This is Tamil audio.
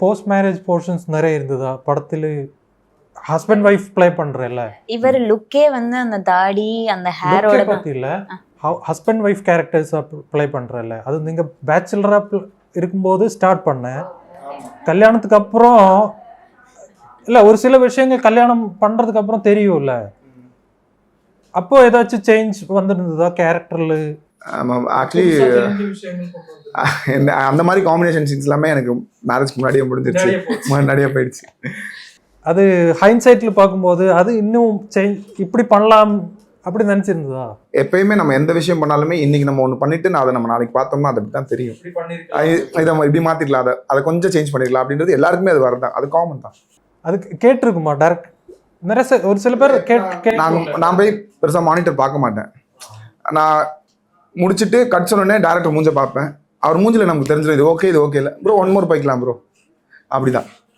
போஸ்ட் மேரேஜ் போர்ஷன்ஸ் நிறைய இருந்ததா படத்துல? ஹஸ்பண்ட் வைஃப் ப்ளே பண்றல இவர் லுக்கே வந்து அந்த தாடி அந்த ஹேரோட பத்தி இல்ல, ஹஸ்பண்ட் வைஃப் கேரக்டர்ஸ் ப்ளே பண்றல. அது நீங்க பேச்சுலரா இருக்கும்போது ஸ்டார்ட் பண்ண, கல்யாணத்துக்கு அப்புறம் இல்ல ஒரு சில விஷயங்கள் கல்யாணம் பண்றதுக்கு அப்புறம் தெரியும்ல, அப்போ ஏதாச்சும் சேஞ்ச் வந்திருந்ததா கேரக்டர்ல? ஆக்சுவலி அந்த மாதிரி காம்பினேஷன் சீன்ஸ் எல்லாமே எனக்கு மேரேஜ்க்கு முன்னாடியே முடிஞ்சிருச்சு, முன்னாடியே போயிடுச்சு. அது ஹைண்ட்சைட்ல பார்க்கும்போது அது இன்னும் சேஞ்ச் இப்படி பண்ணலாம் அப்படி நினைச்சிருந்ததா? எப்பயுமே நம்ம எந்த விஷயம் பண்ணாலுமே இன்னைக்கு நம்ம ஒன்று பண்ணிட்டு நான் அதை நம்ம நாளைக்கு பார்த்தோம்னா அதை தான் தெரியும், இதை நம்ம இப்படி மாத்திக்கலாம், அதை கொஞ்சம் சேஞ்ச் பண்ணிக்கலாம் அப்படின்றது எல்லாருக்குமே அது வரதான், அது காமன் தான். அது கேட்டிருக்குமா டேரக்ட்? நிறைய ஒரு சில பேர் நான் போய் பெருசாக மானிட்டர் பார்க்க மாட்டேன். நான் முடிச்சுட்டு கட் சொன்னோடனே டேரக்டர் மூஞ்ச பார்ப்பேன். அவர் மூஞ்சில நமக்கு தெரிஞ்சிடும் இது ஓகே இது ஓகே இல்லை ப்ரோ, ஒன் மோர் போய்க்கலாம் ப்ரோ, அப்படிதான்.